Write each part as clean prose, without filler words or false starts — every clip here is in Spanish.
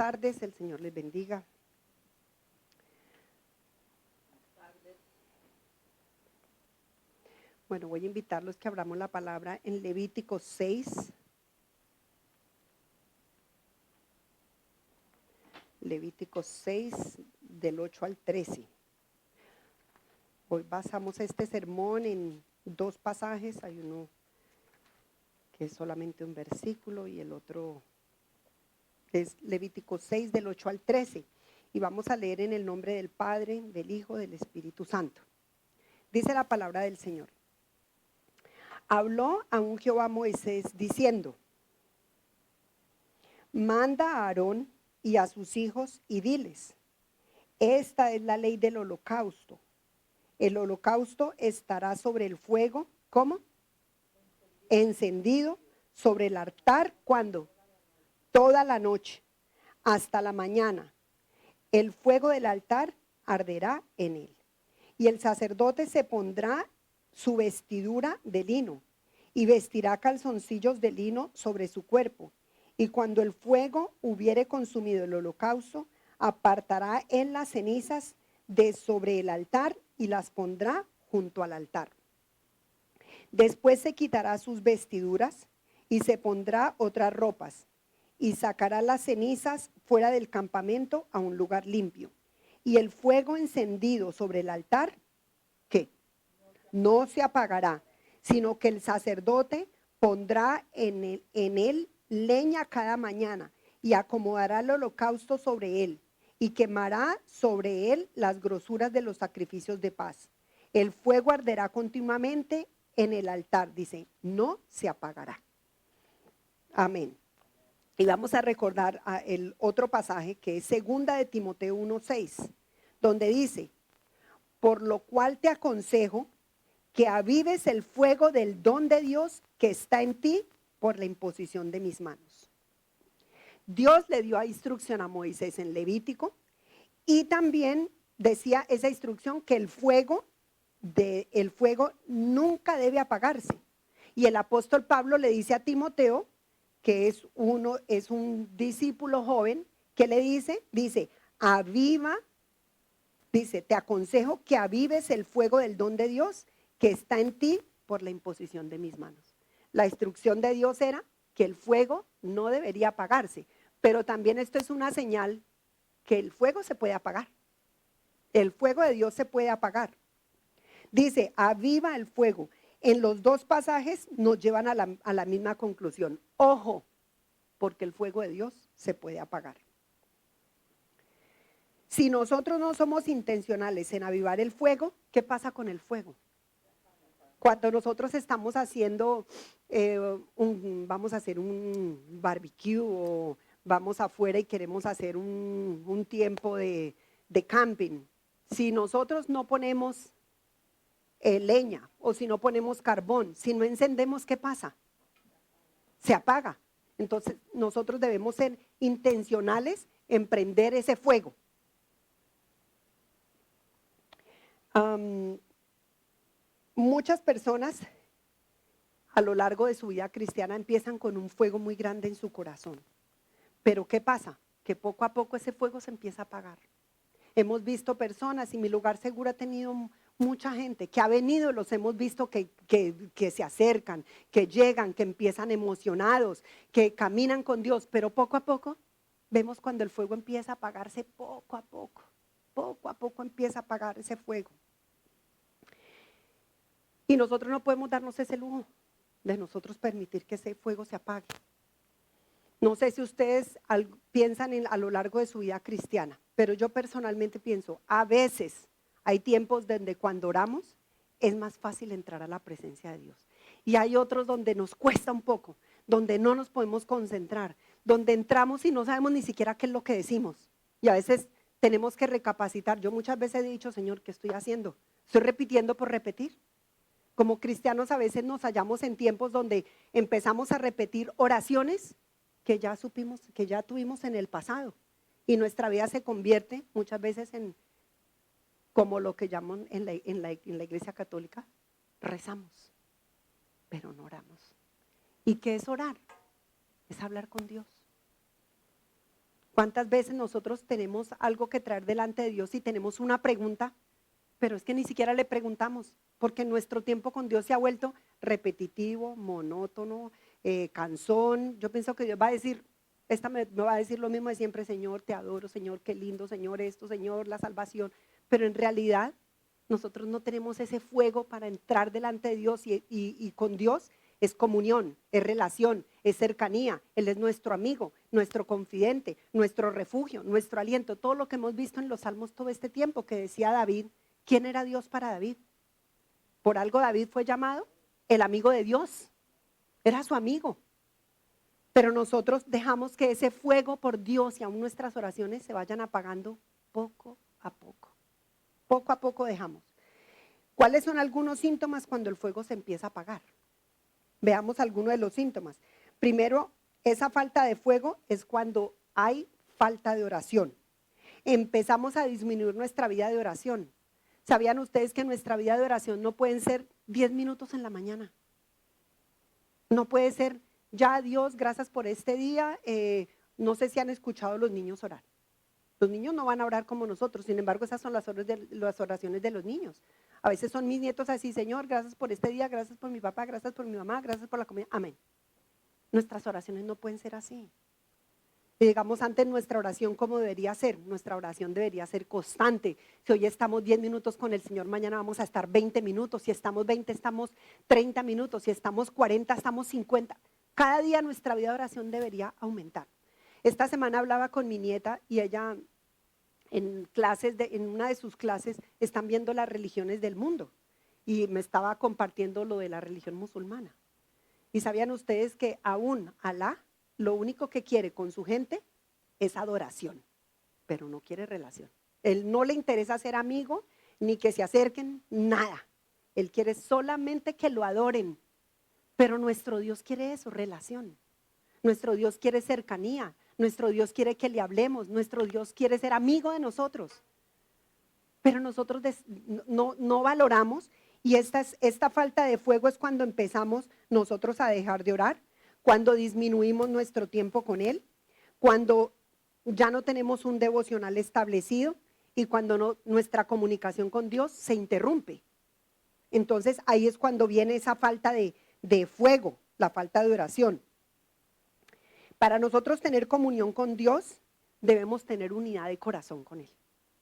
tardes, el Señor les bendiga. Bueno, voy a invitarlos que abramos la palabra en Levítico 6. Levítico 6, del 8 al 13. Hoy basamos este sermón en dos pasajes. Hay uno que es solamente un versículo y el otro es Levítico 6, del 8 al 13. Y vamos a leer en el nombre del Padre, del Hijo, del Espíritu Santo. Dice la palabra del Señor. Habló aún Jehová a Moisés diciendo: manda a Aarón y a sus hijos y diles: esta es la ley del holocausto. El holocausto estará sobre el fuego, ¿cómo? Encendido sobre el altar, ¿cuándo? Toda la noche, hasta la mañana. El fuego del altar arderá en él. Y el sacerdote se pondrá su vestidura de lino y vestirá calzoncillos de lino sobre su cuerpo. Y cuando el fuego hubiere consumido el holocausto, apartará él las cenizas de sobre el altar y las pondrá junto al altar. Después se quitará sus vestiduras y se pondrá otras ropas y sacará las cenizas fuera del campamento a un lugar limpio. Y el fuego encendido sobre el altar, ¿qué? No se apagará, sino que el sacerdote pondrá en él leña cada mañana y acomodará el holocausto sobre él y quemará sobre él las grosuras de los sacrificios de paz. El fuego arderá continuamente en el altar, dice, no se apagará. Amén. Y vamos a recordar el otro pasaje que es 2 de Timoteo 1:6, donde dice: por lo cual te aconsejo que avives el fuego del don de Dios que está en ti por la imposición de mis manos. Dios le dio instrucción a Moisés en Levítico y también decía esa instrucción que el fuego nunca debe apagarse. Y el apóstol Pablo le dice a Timoteo, que es un discípulo joven, que le dice, aviva, dice, te aconsejo que avives el fuego del don de Dios que está en ti por la imposición de mis manos. La instrucción de Dios era que el fuego no debería apagarse, pero también esto es una señal que el fuego se puede apagar. El fuego de Dios se puede apagar. Dice, aviva el fuego. En los dos pasajes nos llevan a la misma conclusión. Ojo, porque el fuego de Dios se puede apagar. Si nosotros no somos intencionales en avivar el fuego, ¿qué pasa con el fuego? Cuando nosotros estamos haciendo, vamos a hacer un barbecue o vamos afuera y queremos hacer un tiempo de camping, si nosotros no ponemos leña o si no ponemos carbón, si no encendemos, ¿qué pasa? Se apaga. Entonces nosotros debemos ser intencionales en prender ese fuego. Muchas personas a lo largo de su vida cristiana empiezan con un fuego muy grande en su corazón. Pero ¿qué pasa? Que poco a poco ese fuego se empieza a apagar. Hemos visto personas, y Mi Lugar Seguro ha tenido mucha gente que ha venido, los hemos visto que se acercan, que llegan, que empiezan emocionados, que caminan con Dios, pero poco a poco vemos cuando el fuego empieza a apagarse poco a poco empieza a apagar ese fuego. Y nosotros no podemos darnos ese lujo de nosotros permitir que ese fuego se apague. No sé si ustedes piensan a lo largo de su vida cristiana, pero yo personalmente pienso, a veces hay tiempos donde cuando oramos es más fácil entrar a la presencia de Dios. Y hay otros donde nos cuesta un poco, donde no nos podemos concentrar, donde entramos y no sabemos ni siquiera qué es lo que decimos. Y a veces tenemos que recapacitar. Yo muchas veces he dicho, Señor, ¿qué estoy haciendo? ¿Estoy repitiendo por repetir? Como cristianos a veces nos hallamos en tiempos donde empezamos a repetir oraciones que ya supimos, que ya tuvimos en el pasado. Y nuestra vida se convierte muchas veces en, como lo que llaman en la iglesia católica, rezamos, pero no oramos. ¿Y qué es orar? Es hablar con Dios. ¿Cuántas veces nosotros tenemos algo que traer delante de Dios y tenemos una pregunta, pero es que ni siquiera le preguntamos, porque nuestro tiempo con Dios se ha vuelto repetitivo, monótono, cansón? Yo pienso que Dios va a decir, esta me va a decir lo mismo de siempre: Señor, te adoro, Señor, qué lindo, Señor, esto, Señor, la salvación. Pero en realidad nosotros no tenemos ese fuego para entrar delante de Dios y con Dios es comunión, es relación, es cercanía. Él es nuestro amigo, nuestro confidente, nuestro refugio, nuestro aliento. Todo lo que hemos visto en los salmos todo este tiempo que decía David. ¿Quién era Dios para David? Por algo David fue llamado el amigo de Dios. Era su amigo. Pero nosotros dejamos que ese fuego por Dios y aún nuestras oraciones se vayan apagando poco a poco. Poco a poco dejamos. ¿Cuáles son algunos síntomas cuando el fuego se empieza a apagar? Veamos algunos de los síntomas. Primero, esa falta de fuego es cuando hay falta de oración. Empezamos a disminuir nuestra vida de oración. ¿Sabían ustedes que nuestra vida de oración no pueden ser 10 minutos en la mañana? No puede ser, ya Dios, gracias por este día. No sé si han escuchado a los niños orar. Los niños no van a orar como nosotros, sin embargo esas son las oraciones de los niños. A veces son mis nietos así: Señor, gracias por este día, gracias por mi papá, gracias por mi mamá, gracias por la comida, amén. Nuestras oraciones no pueden ser así. Y digamos antes nuestra oración como debería ser. Nuestra oración debería ser constante. Si hoy estamos 10 minutos con el Señor, mañana vamos a estar 20 minutos. Si estamos 20, estamos 30 minutos. Si estamos 40, estamos 50. Cada día nuestra vida de oración debería aumentar. Esta semana hablaba con mi nieta y ella en una de sus clases están viendo las religiones del mundo y me estaba compartiendo lo de la religión musulmana. ¿Y sabían ustedes que aún Alá lo único que quiere con su gente es adoración, pero no quiere relación? Él no le interesa ser amigo, ni que se acerquen, nada. Él quiere solamente que lo adoren. Pero nuestro Dios quiere eso, relación. Nuestro Dios quiere cercanía. Nuestro Dios quiere que le hablemos. Nuestro Dios quiere ser amigo de nosotros. Pero nosotros no valoramos, y esta falta de fuego es cuando empezamos nosotros a dejar de orar, cuando disminuimos nuestro tiempo con Él, cuando ya no tenemos un devocional establecido y cuando nuestra comunicación con Dios se interrumpe. Entonces ahí es cuando viene esa falta de fuego, la falta de oración. Para nosotros tener comunión con Dios, debemos tener unidad de corazón con Él.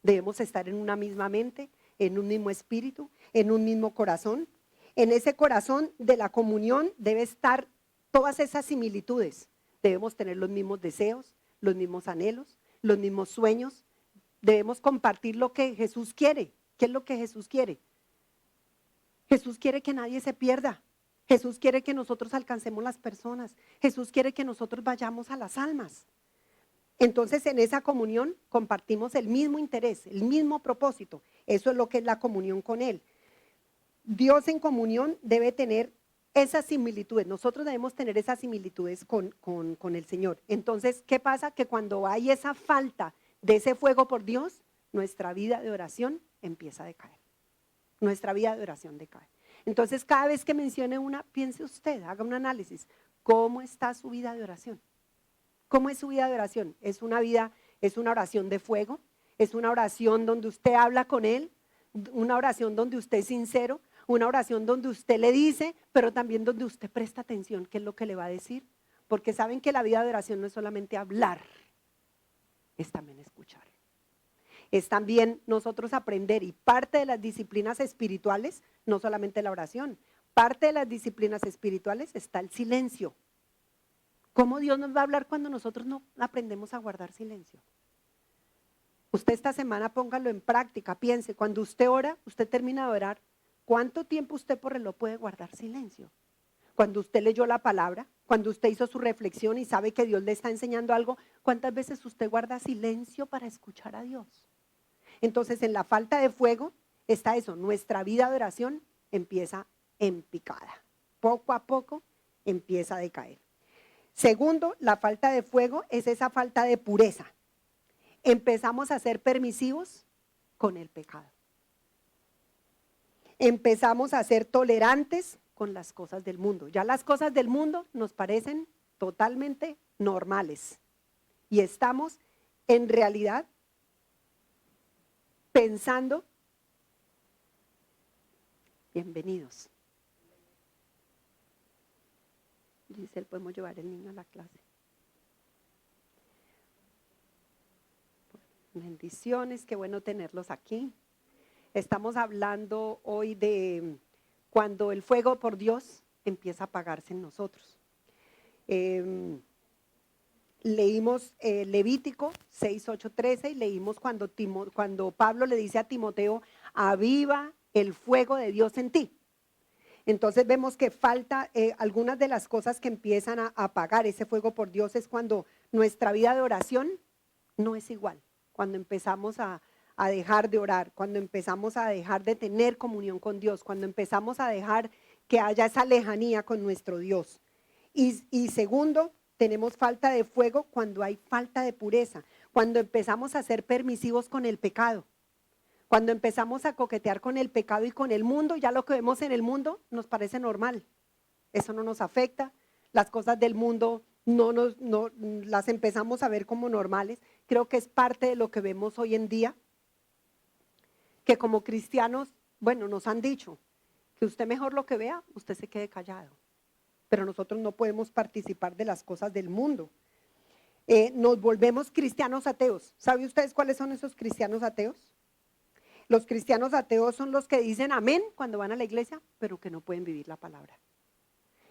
Debemos estar en una misma mente, en un mismo espíritu, en un mismo corazón. En ese corazón de la comunión debe estar todas esas similitudes. Debemos tener los mismos deseos, los mismos anhelos, los mismos sueños. Debemos compartir lo que Jesús quiere. ¿Qué es lo que Jesús quiere? Jesús quiere que nadie se pierda. Jesús quiere que nosotros alcancemos las personas. Jesús quiere que nosotros vayamos a las almas. Entonces en esa comunión compartimos el mismo interés, el mismo propósito. Eso es lo que es la comunión con Él. Dios en comunión debe tener esas similitudes. Nosotros debemos tener esas similitudes con el Señor. Entonces, ¿qué pasa? Que cuando hay esa falta de ese fuego por Dios, nuestra vida de oración empieza a decaer. Nuestra vida de oración decae. Entonces, cada vez que mencione una, piense usted, haga un análisis. ¿Cómo está su vida de oración? ¿Cómo es su vida de oración? ¿Es una oración de fuego? ¿Es una oración donde usted habla con Él? ¿Una oración donde usted es sincero? ¿Una oración donde usted le dice, pero también donde usted presta atención qué es lo que le va a decir? Porque saben que la vida de oración no es solamente hablar, es también escuchar. Es también nosotros aprender, y parte de las disciplinas espirituales, no solamente la oración, parte de las disciplinas espirituales está el silencio. ¿Cómo Dios nos va a hablar cuando nosotros no aprendemos a guardar silencio? Usted esta semana póngalo en práctica, piense, cuando usted ora, usted termina de orar, ¿cuánto tiempo usted por reloj puede guardar silencio? Cuando usted leyó la palabra, cuando usted hizo su reflexión y sabe que Dios le está enseñando algo, ¿cuántas veces usted guarda silencio para escuchar a Dios? Entonces en la falta de fuego está eso, nuestra vida de oración empieza en picada, poco a poco empieza a decaer. Segundo, la falta de fuego es esa falta de pureza. Empezamos a ser permisivos con el pecado. Empezamos a ser tolerantes con las cosas del mundo. Ya las cosas del mundo nos parecen totalmente normales. Y estamos en realidad pensando, bienvenidos. Dice, podemos llevar el niño a la clase. Bendiciones, qué bueno tenerlos aquí. Estamos hablando hoy de cuando el fuego por Dios empieza a apagarse en nosotros. Leímos Levítico 6, 8, 13 y leímos cuando Pablo le dice a Timoteo, aviva el fuego de Dios en ti. Entonces vemos que falta algunas de las cosas que empiezan a apagar ese fuego por Dios es cuando nuestra vida de oración no es igual, cuando empezamos a dejar de orar, cuando empezamos a dejar de tener comunión con Dios, cuando empezamos a dejar que haya esa lejanía con nuestro Dios. Y segundo, tenemos falta de fuego cuando hay falta de pureza, cuando empezamos a ser permisivos con el pecado. Cuando empezamos a coquetear con el pecado y con el mundo, ya lo que vemos en el mundo nos parece normal. Eso no nos afecta. Las cosas del mundo no las empezamos a ver como normales. Creo que es parte de lo que vemos hoy en día. Que como cristianos, bueno, nos han dicho que usted mejor lo que vea, usted se quede callado. Pero nosotros no podemos participar de las cosas del mundo. Nos volvemos cristianos ateos. ¿Sabe ustedes cuáles son esos cristianos ateos? Los cristianos ateos son los que dicen amén cuando van a la iglesia, pero que no pueden vivir la palabra.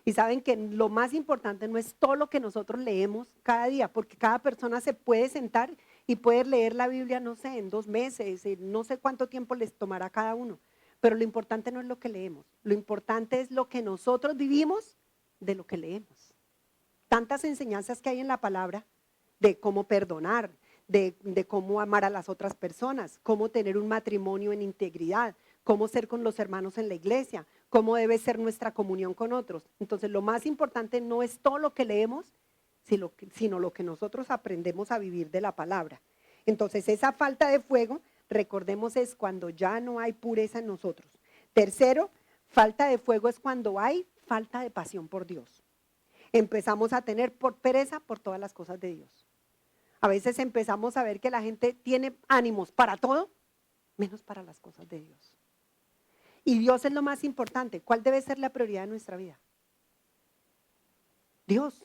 Y saben que lo más importante no es todo lo que nosotros leemos cada día, porque cada persona se puede sentar y puede leer la Biblia, no sé, en 2 meses, no sé cuánto tiempo les tomará a cada uno. Pero lo importante no es lo que leemos, lo importante es lo que nosotros vivimos de lo que leemos. Tantas enseñanzas que hay en la palabra de cómo perdonar, de cómo amar a las otras personas, cómo tener un matrimonio en integridad, cómo ser con los hermanos en la iglesia, cómo debe ser nuestra comunión con otros. Entonces lo más importante no es todo lo que leemos, sino lo que nosotros aprendemos a vivir de la palabra. Entonces esa falta de fuego, recordemos, es cuando ya no hay pureza en nosotros. Tercero, falta de fuego es cuando hay falta de pasión por Dios. Empezamos a tener pereza por todas las cosas de Dios. A veces empezamos a ver que la gente tiene ánimos para todo, menos para las cosas de Dios. Y Dios es lo más importante. ¿Cuál debe ser la prioridad de nuestra vida? Dios.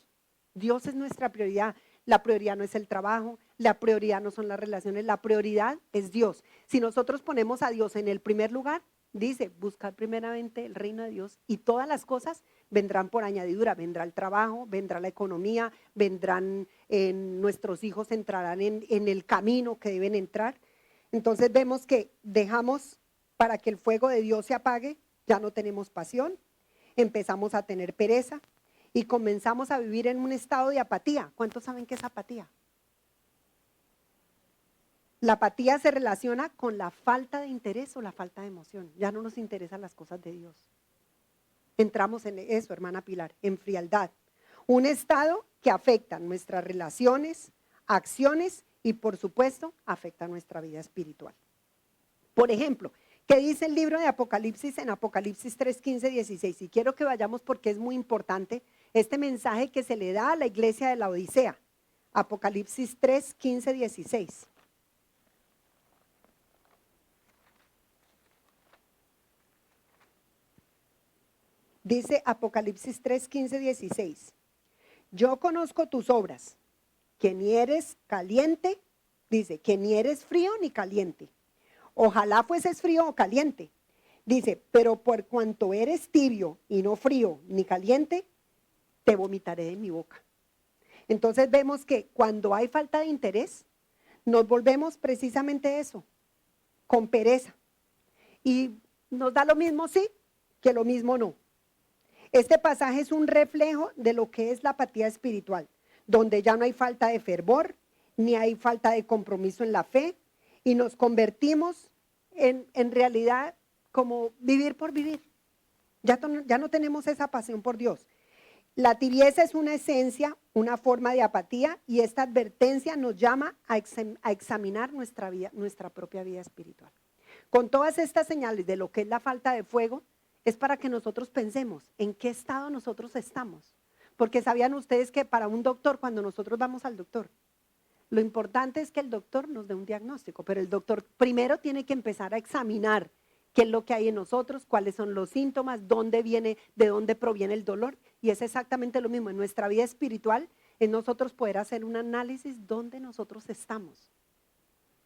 Dios es nuestra prioridad. La prioridad no es el trabajo, la prioridad no son las relaciones, la prioridad es Dios. Si nosotros ponemos a Dios en el primer lugar, dice, buscar primeramente el reino de Dios y todas las cosas vendrán por añadidura. Vendrá el trabajo, vendrá la economía, vendrán nuestros hijos, entrarán en el camino que deben entrar. Entonces vemos que dejamos para que el fuego de Dios se apague, ya no tenemos pasión, empezamos a tener pereza y comenzamos a vivir en un estado de apatía. ¿Cuántos saben qué es apatía? La apatía se relaciona con la falta de interés o la falta de emoción. Ya no nos interesan las cosas de Dios. Entramos en eso, hermana Pilar, en frialdad. Un estado que afecta nuestras relaciones, acciones y por supuesto afecta nuestra vida espiritual. Por ejemplo, ¿qué dice el libro de Apocalipsis en Apocalipsis 3, 15, 16? Y quiero que vayamos porque es muy importante este mensaje que se le da a la iglesia de la Odisea. Apocalipsis 3, 15, 16. Dice Apocalipsis 3, 15, 16. Yo conozco tus obras, que ni eres caliente, dice, que ni eres frío ni caliente. Ojalá fueses frío o caliente. Dice, pero por cuanto eres tibio y no frío ni caliente, te vomitaré de mi boca. Entonces vemos que cuando hay falta de interés, nos volvemos precisamente eso, con pereza. Y nos da lo mismo sí, que lo mismo no. Este pasaje es un reflejo de lo que es la apatía espiritual, donde ya no hay falta de fervor, ni hay falta de compromiso en la fe, y nos convertimos en realidad como vivir por vivir. Ya no tenemos esa pasión por Dios. La tibieza es una esencia, una forma de apatía, y esta advertencia nos llama a examinar nuestra vida, nuestra propia vida espiritual. Con todas estas señales de lo que es la falta de fuego, es para que nosotros pensemos en qué estado nosotros estamos. Porque sabían ustedes que para un doctor, cuando nosotros vamos al doctor, Lo importante es que el doctor nos dé un diagnóstico, pero el doctor primero tiene que empezar a examinar qué es lo que hay en nosotros, cuáles son los síntomas, dónde viene, de dónde proviene el dolor. Y es exactamente lo mismo en nuestra vida espiritual, en nosotros poder hacer un análisis dónde nosotros estamos.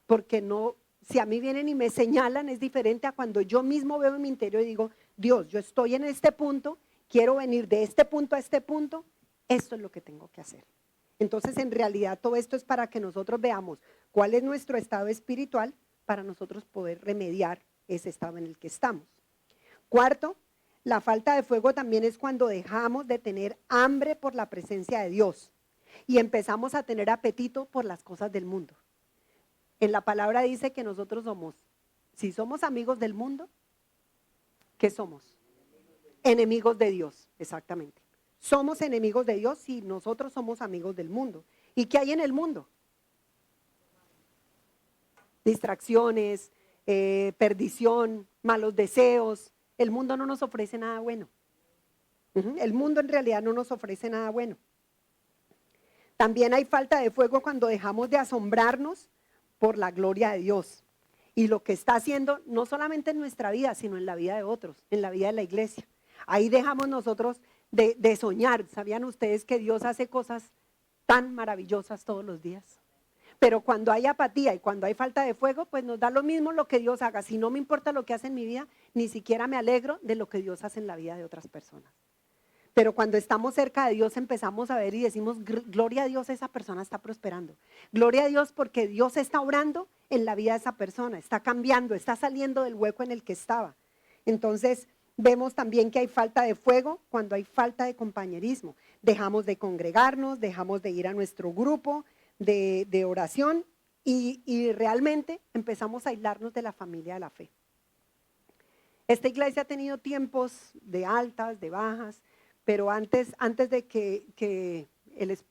Porque no, si a mí vienen y me señalan, es diferente a cuando yo mismo veo en mi interior y digo, Dios, yo estoy en este punto, quiero venir de este punto a este punto, esto es lo que tengo que hacer. Entonces, en realidad, todo esto es para que nosotros veamos cuál es nuestro estado espiritual para nosotros poder remediar ese estado en el que estamos. Cuarto, la falta de fuego también es cuando dejamos de tener hambre por la presencia de Dios y empezamos a tener apetito por las cosas del mundo. En la palabra dice que nosotros somos, si somos amigos del mundo, ¿qué somos? Enemigos de Dios, exactamente. Somos enemigos de Dios si nosotros somos amigos del mundo. ¿Y qué hay en el mundo? Distracciones, perdición, malos deseos. El mundo no nos ofrece nada bueno. El mundo en realidad no nos ofrece nada bueno. También hay falta de fuego cuando dejamos de asombrarnos por la gloria de Dios y lo que está haciendo no solamente en nuestra vida, sino en la vida de otros, en la vida de la iglesia. Ahí dejamos nosotros de soñar. ¿Sabían ustedes que Dios hace cosas tan maravillosas todos los días? Pero cuando hay apatía y cuando hay falta de fuego, pues nos da lo mismo lo que Dios haga. Si no me importa lo que hace en mi vida, ni siquiera me alegro de lo que Dios hace en la vida de otras personas. Pero cuando estamos cerca de Dios empezamos a ver y decimos, gloria a Dios, esa persona está prosperando. Gloria a Dios porque Dios está obrando en la vida de esa persona, está cambiando, está saliendo del hueco en el que estaba. Entonces vemos también que hay falta de fuego cuando hay falta de compañerismo. Dejamos de congregarnos, dejamos de ir a nuestro grupo de oración y realmente empezamos a aislarnos de la familia de la fe. Esta iglesia ha tenido tiempos de altas, de bajas, pero antes de que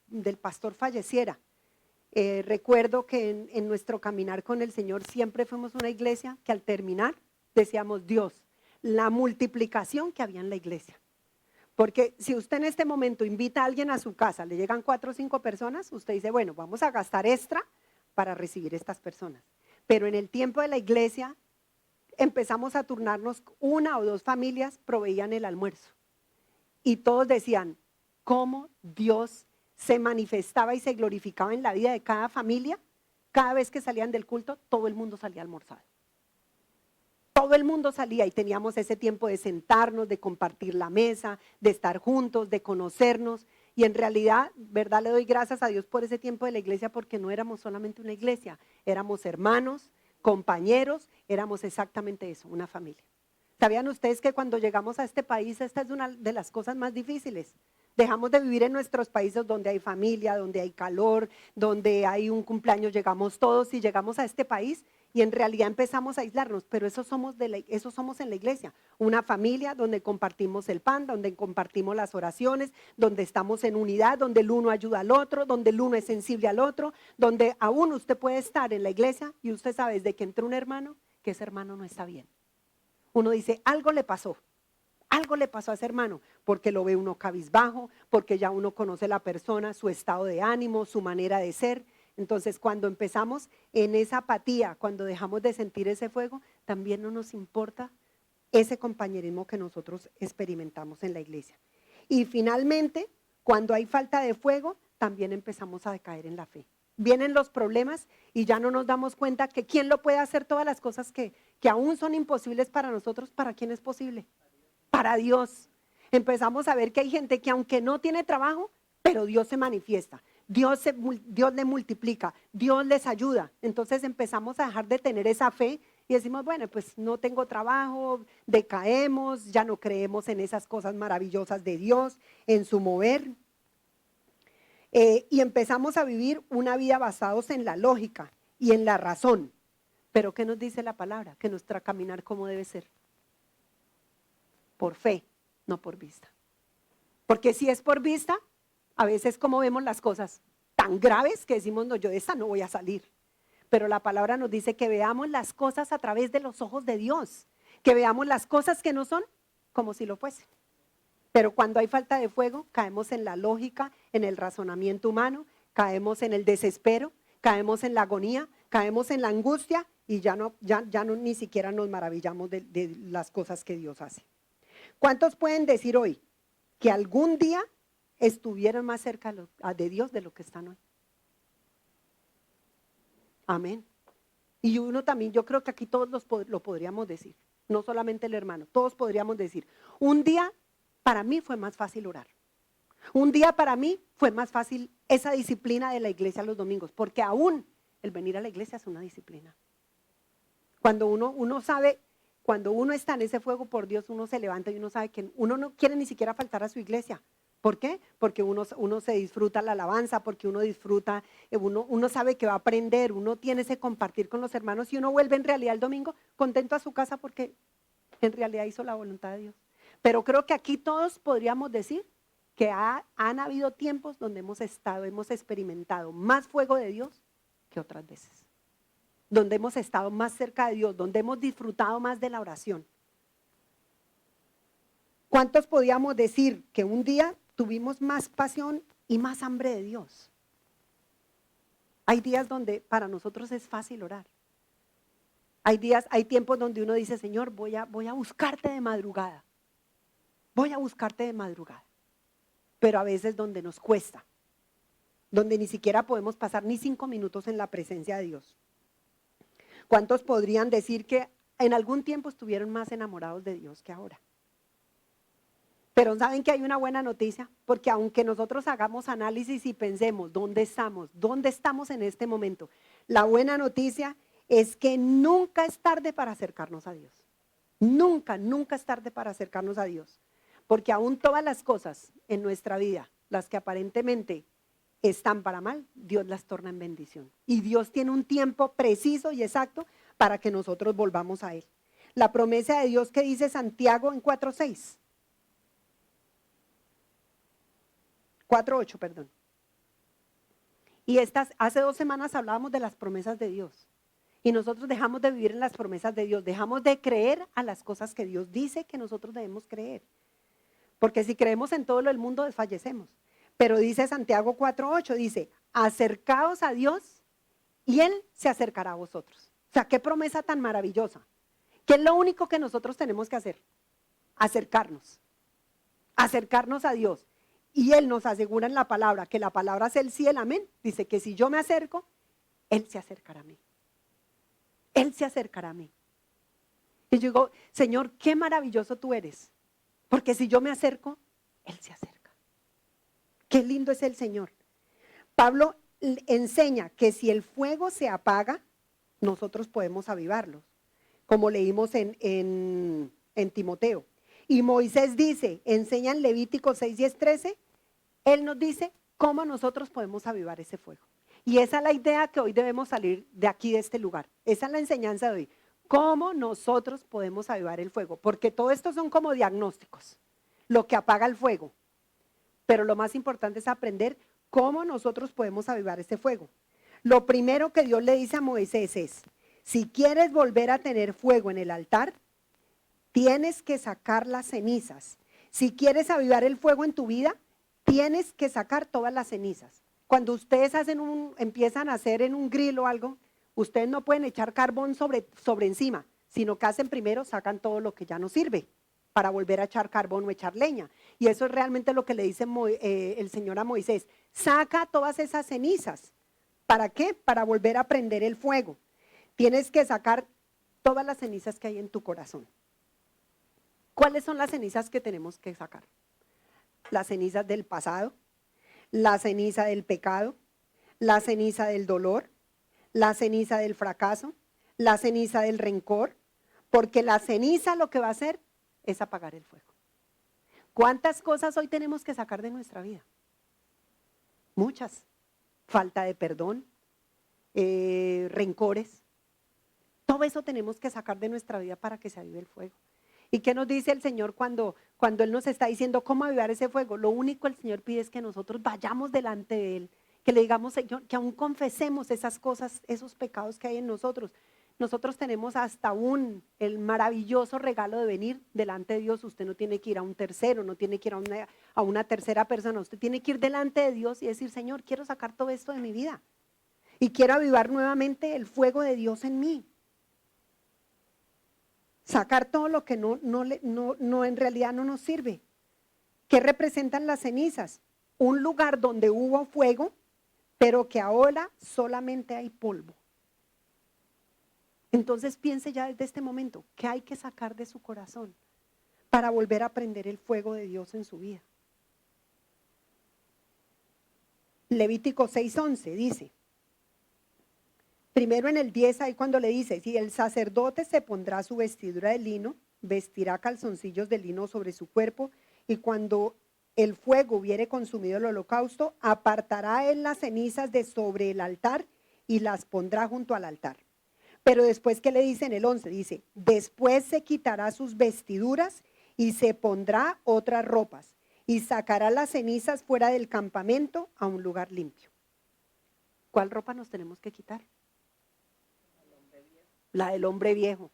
del pastor falleciera, recuerdo que en nuestro caminar con el Señor siempre fuimos una iglesia que al terminar decíamos, Dios, la multiplicación que había en la iglesia. Porque si usted en este momento invita a alguien a su casa, le llegan 4 o 5 personas, usted dice, bueno, vamos a gastar extra para recibir estas personas. Pero en el tiempo de la iglesia empezamos a turnarnos, 1 o 2 familias proveían el almuerzo. Y todos decían, cómo Dios se manifestaba y se glorificaba en la vida de cada familia. Cada vez que salían del culto, todo el mundo salía a almorzar. Todo el mundo salía y teníamos ese tiempo de sentarnos, de compartir la mesa, de estar juntos, de conocernos. Y en realidad, ¿verdad? Le doy gracias a Dios por ese tiempo de la iglesia porque no éramos solamente una iglesia, éramos hermanos, compañeros, éramos exactamente eso, una familia. ¿Sabían ustedes que cuando llegamos a este país, esta es una de las cosas más difíciles? Dejamos de vivir en nuestros países donde hay familia, donde hay calor, donde hay un cumpleaños, llegamos todos y llegamos a este país y en realidad empezamos a aislarnos, pero eso somos en la iglesia, una familia donde compartimos el pan, donde compartimos las oraciones, donde estamos en unidad, donde el uno ayuda al otro, donde el uno es sensible al otro, donde aún usted puede estar en la iglesia y usted sabe desde que entró un hermano que ese hermano no está bien. Uno dice, algo le pasó a ese hermano, porque lo ve uno cabizbajo, porque ya uno conoce a la persona, su estado de ánimo, su manera de ser. Entonces, cuando empezamos en esa apatía, cuando dejamos de sentir ese fuego, también no nos importa ese compañerismo que nosotros experimentamos en la iglesia. Y finalmente, cuando hay falta de fuego, también empezamos a decaer en la fe. Vienen los problemas y ya no nos damos cuenta que quién lo puede hacer todas las cosas que aún son imposibles para nosotros, ¿para quién es posible? Para Dios. Empezamos a ver que hay gente que aunque no tiene trabajo, pero Dios se manifiesta, Dios le multiplica, Dios les ayuda. Entonces empezamos a dejar de tener esa fe y decimos, bueno, pues no tengo trabajo, decaemos, ya no creemos en esas cosas maravillosas de Dios, en su mover. Y empezamos a vivir una vida basados en la lógica y en la razón. Pero ¿qué nos dice la palabra? Que nuestro caminar, ¿cómo debe ser? Por fe, no por vista. Porque si es por vista, a veces como vemos las cosas tan graves que decimos, no, yo de esta no voy a salir. Pero la palabra nos dice que veamos las cosas a través de los ojos de Dios, que veamos las cosas que no son como si lo fuesen. Pero cuando hay falta de fuego, caemos en la lógica, en el razonamiento humano, caemos en el desespero caemos en la agonía, caemos en la angustia y ya no ni siquiera nos maravillamos de las cosas que Dios hace. ¿Cuántos pueden decir hoy que algún día estuvieron más cerca de Dios de lo que están hoy? Amén. Y uno también, yo creo que aquí todos lo podríamos decir, no solamente el hermano, todos podríamos decir, un día para mí fue más fácil orar. Un día para mí fue más fácil esa disciplina de la iglesia los domingos, porque aún el venir a la iglesia es una disciplina. Cuando uno sabe, cuando uno está en ese fuego por Dios, uno se levanta y uno sabe que uno no quiere ni siquiera faltar a su iglesia. ¿Por qué? Porque uno se disfruta la alabanza, porque uno disfruta, uno sabe que va a aprender, uno tiene ese compartir con los hermanos y uno vuelve en realidad el domingo contento a su casa porque en realidad hizo la voluntad de Dios. Pero creo que aquí todos podríamos decir que han habido tiempos donde hemos experimentado más fuego de Dios que otras veces. Donde hemos estado más cerca de Dios, donde hemos disfrutado más de la oración. ¿Cuántos podíamos decir que un día tuvimos más pasión y más hambre de Dios? Hay días donde para nosotros es fácil orar. Hay tiempos donde uno dice, Señor, voy a buscarte de madrugada. Voy a buscarte de madrugada. Pero a veces donde nos cuesta, donde ni siquiera podemos pasar ni 5 minutos en la presencia de Dios. ¿Cuántos podrían decir que en algún tiempo estuvieron más enamorados de Dios que ahora? Pero ¿saben que hay una buena noticia? Porque aunque nosotros hagamos análisis y pensemos dónde estamos en este momento, la buena noticia es que nunca es tarde para acercarnos a Dios. Nunca es tarde para acercarnos a Dios. Porque aún todas las cosas en nuestra vida, las que aparentemente están para mal, Dios las torna en bendición. Y Dios tiene un tiempo preciso y exacto para que nosotros volvamos a Él. La promesa de Dios que dice Santiago en 4:8, perdón. Y hace 2 semanas hablábamos de las promesas de Dios. Y nosotros dejamos de vivir en las promesas de Dios, dejamos de creer a las cosas que Dios dice que nosotros debemos creer. Porque si creemos en todo lo del mundo, desfallecemos. Pero dice Santiago 4:8, dice, acercaos a Dios y Él se acercará a vosotros. O sea, qué promesa tan maravillosa. ¿Qué es lo único que nosotros tenemos que hacer? Acercarnos a Dios. Y Él nos asegura en la palabra, que la palabra es el sí, el amén. Dice que si yo me acerco, Él se acercará a mí. Él se acercará a mí. Y yo digo, Señor, qué maravilloso tú eres. Porque si yo me acerco, Él se acerca. Qué lindo es el Señor. Pablo enseña que si el fuego se apaga, nosotros podemos avivarlo, como leímos en Timoteo. Y Moisés dice, enseña en Levítico 6, 10, 13, él nos dice cómo nosotros podemos avivar ese fuego. Y esa es la idea que hoy debemos salir de aquí, de este lugar. Esa es la enseñanza de hoy. ¿Cómo nosotros podemos avivar el fuego? Porque todo esto son como diagnósticos, lo que apaga el fuego. Pero lo más importante es aprender cómo nosotros podemos avivar ese fuego. Lo primero que Dios le dice a Moisés es, si quieres volver a tener fuego en el altar, tienes que sacar las cenizas. Si quieres avivar el fuego en tu vida, tienes que sacar todas las cenizas. Cuando ustedes empiezan a hacer en un grill o algo, ustedes no pueden echar carbón sobre encima, sino que hacen primero, sacan todo lo que ya no sirve para volver a echar carbón o echar leña. Y eso es realmente lo que le dice el Señor a Moisés. Saca todas esas cenizas. ¿Para qué? Para volver a prender el fuego. Tienes que sacar todas las cenizas que hay en tu corazón. ¿Cuáles son las cenizas que tenemos que sacar? Las cenizas del pasado, la ceniza del pecado, la ceniza del dolor, la ceniza del fracaso, la ceniza del rencor, porque la ceniza lo que va a hacer es apagar el fuego. ¿Cuántas cosas hoy tenemos que sacar de nuestra vida? Muchas. Falta de perdón, rencores. Todo eso tenemos que sacar de nuestra vida para que se avive el fuego. ¿Y qué nos dice el Señor cuando Él nos está diciendo cómo avivar ese fuego? Lo único que el Señor pide es que nosotros vayamos delante de Él, que le digamos, Señor, que aún confesemos esas cosas, esos pecados que hay en nosotros. Nosotros tenemos hasta el maravilloso regalo de venir delante de Dios. Usted no tiene que ir a un tercero, no tiene que ir a una tercera persona. Usted tiene que ir delante de Dios y decir, Señor, quiero sacar todo esto de mi vida. y quiero avivar nuevamente el fuego de Dios en mí. Sacar todo lo que no en realidad no nos sirve. ¿Qué representan las cenizas? Un lugar donde hubo fuego, pero que ahora solamente hay polvo. Entonces piense ya desde este momento, ¿qué hay que sacar de su corazón para volver a prender el fuego de Dios en su vida? Levítico 6:11 dice, primero en el 10 ahí cuando le dice, si el sacerdote se pondrá su vestidura de lino, vestirá calzoncillos de lino sobre su cuerpo, y cuando el fuego hubiere consumido el holocausto, apartará él las cenizas de sobre el altar y las pondrá junto al altar. Pero después, ¿qué le dice en el 11? Dice, después se quitará sus vestiduras y se pondrá otras ropas y sacará las cenizas fuera del campamento a un lugar limpio. ¿Cuál ropa nos tenemos que quitar? La del hombre viejo,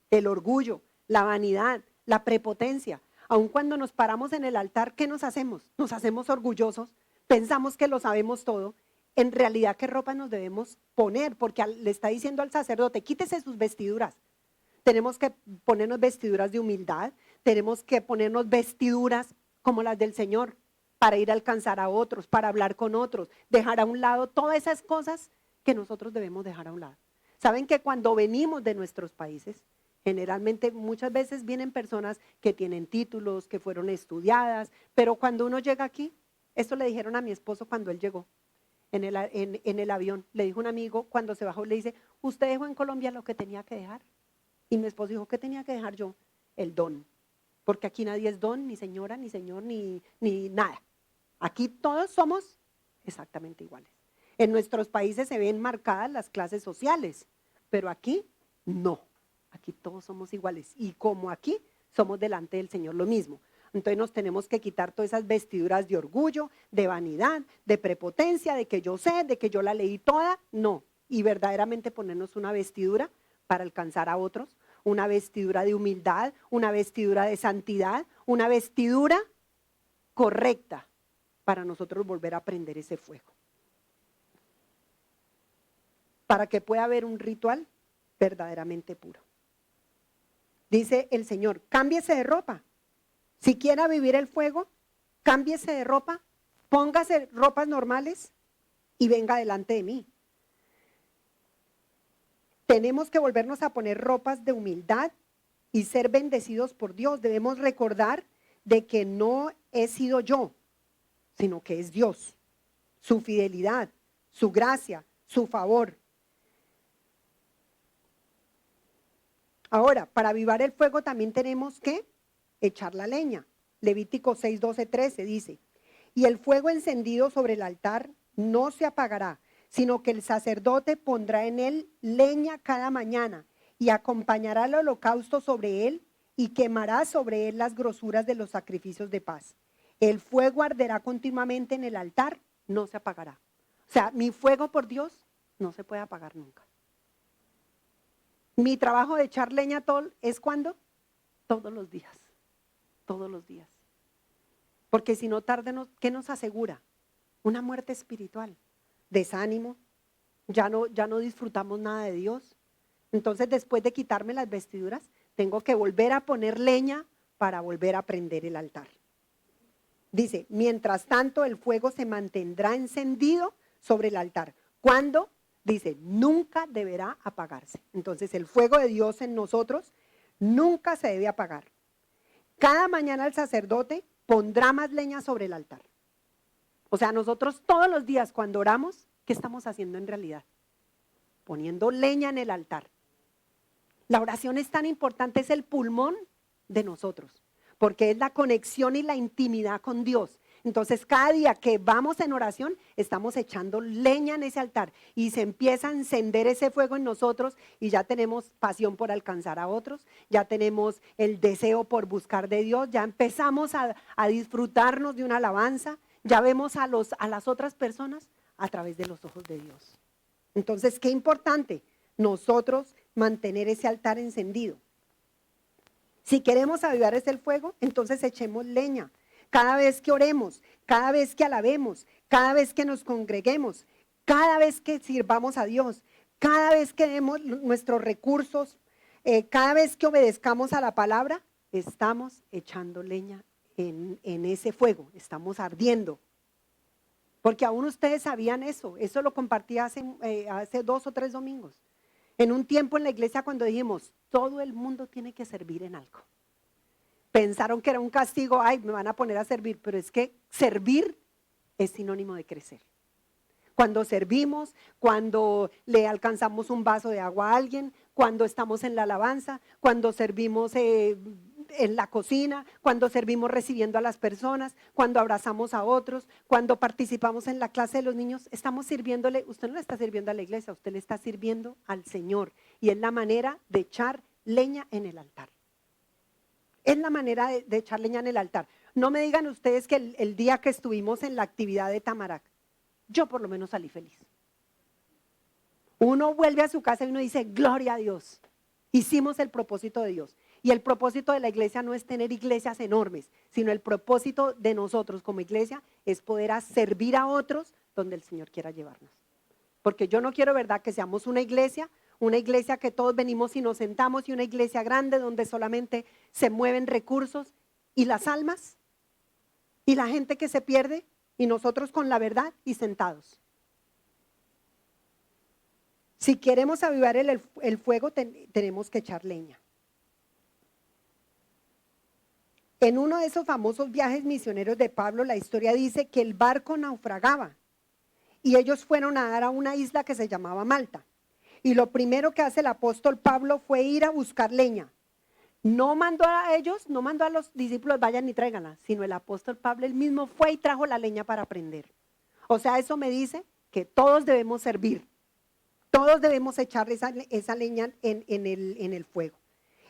el orgullo, la vanidad, la prepotencia. Aun cuando nos paramos en el altar, ¿qué nos hacemos? Nos hacemos orgullosos, pensamos que lo sabemos todo. En realidad, ¿qué ropa nos debemos poner? Porque le está diciendo al sacerdote, quítese sus vestiduras. Tenemos que ponernos vestiduras de humildad, tenemos que ponernos vestiduras como las del Señor, para ir a alcanzar a otros, para hablar con otros, dejar a un lado todas esas cosas que nosotros debemos dejar a un lado. Saben que cuando venimos de nuestros países, generalmente muchas veces vienen personas que tienen títulos, que fueron estudiadas, pero cuando uno llega aquí, esto le dijeron a mi esposo cuando él llegó en el avión, le dijo un amigo cuando se bajó, le dice, usted dejó en Colombia lo que tenía que dejar. Y mi esposo dijo, ¿qué tenía que dejar yo? El don, porque aquí nadie es don, ni señora, ni señor, ni nada. Aquí todos somos exactamente iguales. En nuestros países se ven marcadas las clases sociales, pero aquí no. Aquí todos somos iguales y como aquí somos delante del Señor lo mismo. Entonces nos tenemos que quitar todas esas vestiduras de orgullo, de vanidad, de prepotencia, de que yo sé, de que yo la leí toda. No, y verdaderamente ponernos una vestidura para alcanzar a otros, una vestidura de humildad, una vestidura de santidad, una vestidura correcta para nosotros volver a prender ese fuego. Para que pueda haber un ritual verdaderamente puro. Dice el Señor, cámbiese de ropa. Si quiere vivir el fuego, cámbiese de ropa, póngase ropas normales y venga delante de mí. Tenemos que volvernos a poner ropas de humildad y ser bendecidos por Dios. Debemos recordar de que no he sido yo, sino que es Dios, su fidelidad, su gracia, su favor. Ahora, para avivar el fuego también tenemos que echar la leña. Levítico 6, 12, 13 dice, y el fuego encendido sobre el altar no se apagará, sino que el sacerdote pondrá en él leña cada mañana y acompañará el holocausto sobre él y quemará sobre él las grosuras de los sacrificios de paz. El fuego arderá continuamente en el altar, no se apagará. O sea, mi fuego por Dios no se puede apagar nunca. Mi trabajo de echar leña es ¿cuándo? Todos los días. Todos los días. Porque si no tarde, ¿qué nos asegura? Una muerte espiritual, desánimo, ya no disfrutamos nada de Dios. Entonces, después de quitarme las vestiduras, tengo que volver a poner leña para volver a prender el altar. Dice, mientras tanto el fuego se mantendrá encendido sobre el altar. ¿Cuándo? Dice, nunca deberá apagarse. Entonces, el fuego de Dios en nosotros nunca se debe apagar. Cada mañana el sacerdote pondrá más leña sobre el altar. O sea, nosotros todos los días cuando oramos, ¿qué estamos haciendo en realidad? Poniendo leña en el altar. La oración es tan importante, es el pulmón de nosotros, porque es la conexión y la intimidad con Dios. Entonces, cada día que vamos en oración, estamos echando leña en ese altar y se empieza a encender ese fuego en nosotros y ya tenemos pasión por alcanzar a otros, ya tenemos el deseo por buscar de Dios, ya empezamos a disfrutarnos de una alabanza, ya vemos a las otras personas a través de los ojos de Dios. Entonces, qué importante nosotros mantener ese altar encendido. Si queremos avivar ese fuego, entonces echemos leña. Cada vez que oremos, cada vez que alabemos, cada vez que nos congreguemos, Cada vez que sirvamos a Dios, cada vez que demos nuestros recursos, cada vez que obedezcamos a la palabra, estamos echando leña en ese fuego, estamos ardiendo. Porque aún ustedes sabían eso lo compartí hace 2 o 3 domingos. En un tiempo en la iglesia cuando dijimos, todo el mundo tiene que servir en algo. Pensaron que era un castigo, ay, me van a poner a servir, pero es que servir es sinónimo de crecer. Cuando servimos, cuando le alcanzamos un vaso de agua a alguien, cuando estamos en la alabanza, cuando servimos en la cocina, cuando servimos recibiendo a las personas, cuando abrazamos a otros, cuando participamos en la clase de los niños, estamos sirviéndole, usted no le está sirviendo a la iglesia, usted le está sirviendo al Señor. Y es la manera de echar leña en el altar. Es la manera de echar leña en el altar. No me digan ustedes que el día que estuvimos en la actividad de Tamarac, yo por lo menos salí feliz. Uno vuelve a su casa y uno dice, gloria a Dios, hicimos el propósito de Dios. Y el propósito de la iglesia no es tener iglesias enormes, sino el propósito de nosotros como iglesia es poder servir a otros donde el Señor quiera llevarnos. Porque yo no quiero, ¿verdad?, que seamos una iglesia que todos venimos y nos sentamos y una iglesia grande donde solamente se mueven recursos y las almas y la gente que se pierde y nosotros con la verdad y sentados. Si queremos avivar el fuego, tenemos que echar leña. En uno de esos famosos viajes misioneros de Pablo, la historia dice que el barco naufragaba y ellos fueron a dar a una isla que se llamaba Malta. Y lo primero que hace el apóstol Pablo fue ir a buscar leña. No mandó a ellos, no mandó a los discípulos, vayan y tráiganla, sino el apóstol Pablo él mismo fue y trajo la leña para prender. O sea, eso me dice que todos debemos servir, todos debemos echar esa leña en el fuego.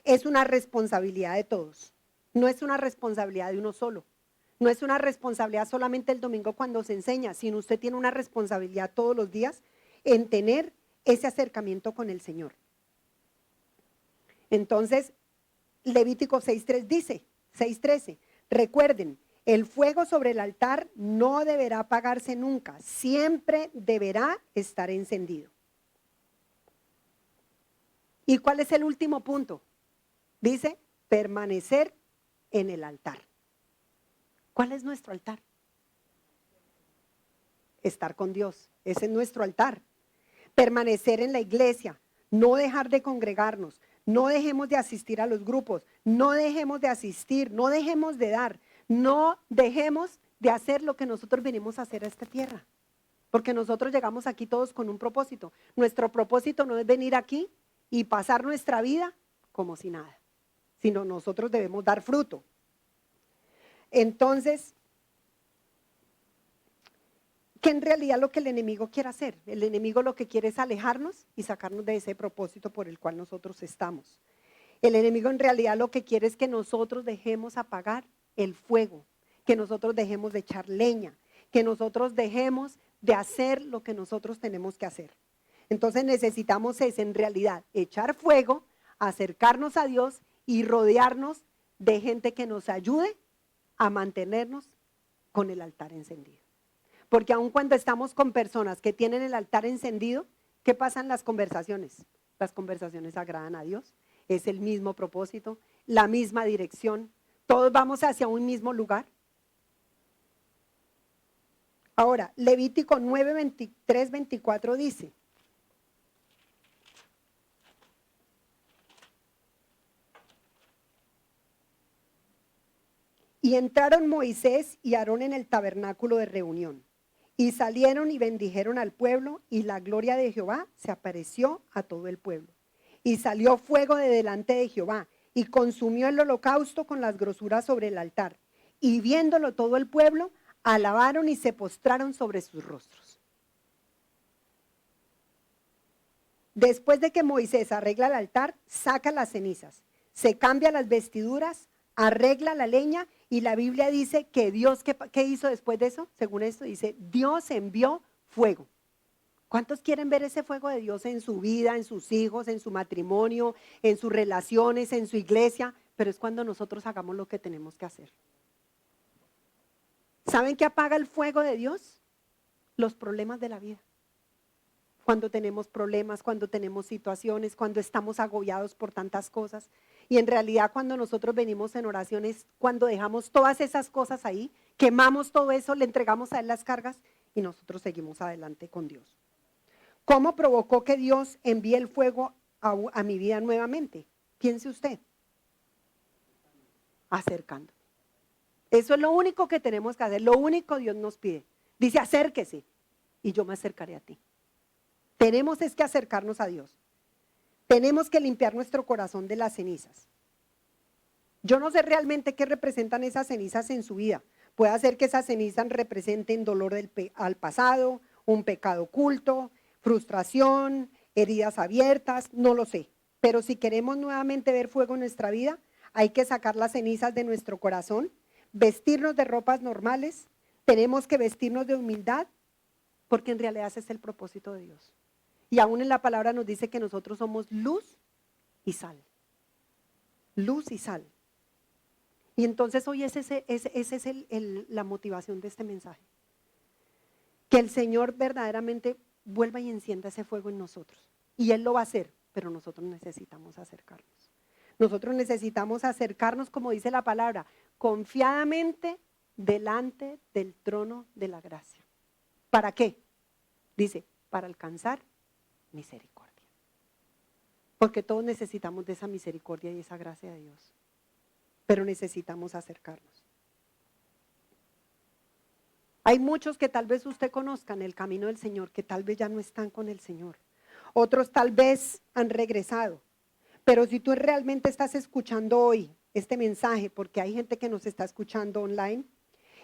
Es una responsabilidad de todos, no es una responsabilidad de uno solo. No es una responsabilidad solamente el domingo cuando se enseña, sino usted tiene una responsabilidad todos los días en tener ese acercamiento con el Señor. Entonces, Levítico 6:3 dice, 6:13, recuerden, el fuego sobre el altar no deberá apagarse nunca, siempre deberá estar encendido. ¿Y cuál es el último punto? Dice, permanecer en el altar. ¿Cuál es nuestro altar? Estar con Dios, ese es nuestro altar. Permanecer en la iglesia, no dejar de congregarnos, no dejemos de asistir a los grupos, no dejemos de asistir, no dejemos de dar, no dejemos de hacer lo que nosotros venimos a hacer a esta tierra. Porque nosotros llegamos aquí todos con un propósito. Nuestro propósito no es venir aquí y pasar nuestra vida como si nada, sino nosotros debemos dar fruto. Entonces, que en realidad lo que el enemigo quiere hacer, el enemigo lo que quiere es alejarnos y sacarnos de ese propósito por el cual nosotros estamos. El enemigo en realidad lo que quiere es que nosotros dejemos apagar el fuego, que nosotros dejemos de echar leña, que nosotros dejemos de hacer lo que nosotros tenemos que hacer. Entonces necesitamos en realidad echar fuego, acercarnos a Dios y rodearnos de gente que nos ayude a mantenernos con el altar encendido. Porque aun cuando estamos con personas que tienen el altar encendido, ¿qué pasa en las conversaciones? Las conversaciones agradan a Dios, es el mismo propósito, la misma dirección, todos vamos hacia un mismo lugar. Ahora, Levítico 9, 23, 24 dice, y entraron Moisés y Aarón en el tabernáculo de reunión. Y salieron y bendijeron al pueblo, y la gloria de Jehová se apareció a todo el pueblo. Y salió fuego de delante de Jehová, y consumió el holocausto con las grosuras sobre el altar. Y viéndolo todo el pueblo, alabaron y se postraron sobre sus rostros. Después de que Moisés arregla el altar, saca las cenizas, se cambia las vestiduras, arregla la leña, y la Biblia dice que Dios, ¿qué hizo después de eso? Según esto dice, Dios envió fuego. ¿Cuántos quieren ver ese fuego de Dios en su vida, en sus hijos, en su matrimonio, en sus relaciones, en su iglesia? Pero es cuando nosotros hagamos lo que tenemos que hacer. ¿Saben qué apaga el fuego de Dios? Los problemas de la vida. cuando tenemos problemas, cuando tenemos situaciones, cuando estamos agobiados por tantas cosas. Y en realidad cuando nosotros venimos en oraciones, cuando dejamos todas esas cosas ahí, quemamos todo eso, le entregamos a Él las cargas y nosotros seguimos adelante con Dios. ¿Cómo provocó que Dios envíe el fuego a mi vida nuevamente? Piense usted. Acercando. Eso es lo único que tenemos que hacer, lo único Dios nos pide. Dice, acérquese y yo me acercaré a ti. Tenemos es que acercarnos a Dios. Tenemos que limpiar nuestro corazón de las cenizas. Yo no sé realmente qué representan esas cenizas en su vida. Puede ser que esas cenizas representen dolor al pasado, un pecado oculto, frustración, heridas abiertas, no lo sé. Pero si queremos nuevamente ver fuego en nuestra vida, hay que sacar las cenizas de nuestro corazón, vestirnos de ropas normales, tenemos que vestirnos de humildad, porque en realidad ese es el propósito de Dios. Y aún en la palabra nos dice que nosotros somos luz y sal. Luz y sal. Y entonces hoy esa es la motivación de este mensaje. Que el Señor verdaderamente vuelva y encienda ese fuego en nosotros. Y Él lo va a hacer, pero nosotros necesitamos acercarnos. Nosotros necesitamos acercarnos, como dice la palabra, confiadamente delante del trono de la gracia. ¿Para qué? Dice, para alcanzar misericordia. Porque todos necesitamos de esa misericordia y esa gracia de Dios. Pero necesitamos acercarnos. Hay muchos que tal vez usted conozca en el camino del Señor, que tal vez ya no están con el Señor. Otros tal vez han regresado. Pero si tú realmente estás escuchando hoy este mensaje, porque hay gente que nos está escuchando online,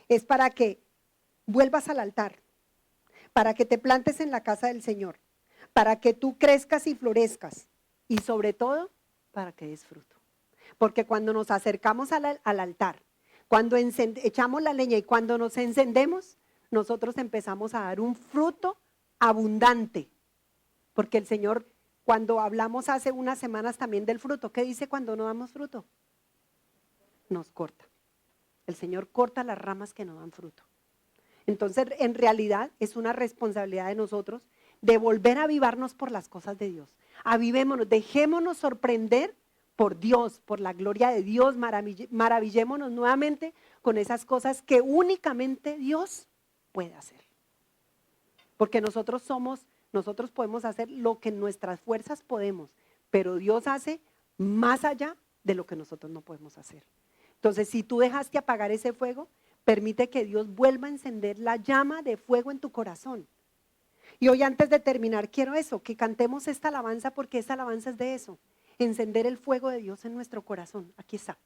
es para que vuelvas al altar, para que te plantes en la casa del Señor, para que tú crezcas y florezcas y sobre todo para que des fruto. Porque cuando nos acercamos al altar, cuando echamos la leña y cuando nos encendemos, nosotros empezamos a dar un fruto abundante. Porque el Señor, cuando hablamos hace unas semanas también del fruto, ¿qué dice cuando no damos fruto? Nos corta. El Señor corta las ramas que no dan fruto. Entonces, en realidad es una responsabilidad de nosotros de volver a avivarnos por las cosas de Dios. Avivémonos, dejémonos sorprender por Dios, por la gloria de Dios, maravillémonos nuevamente con esas cosas que únicamente Dios puede hacer. Porque nosotros podemos hacer lo que en nuestras fuerzas podemos, pero Dios hace más allá de lo que nosotros no podemos hacer. Entonces, si tú dejaste apagar ese fuego, permite que Dios vuelva a encender la llama de fuego en tu corazón. Y hoy antes de terminar, quiero eso, que cantemos esta alabanza porque esta alabanza es de eso, encender el fuego de Dios en nuestro corazón. Aquí está.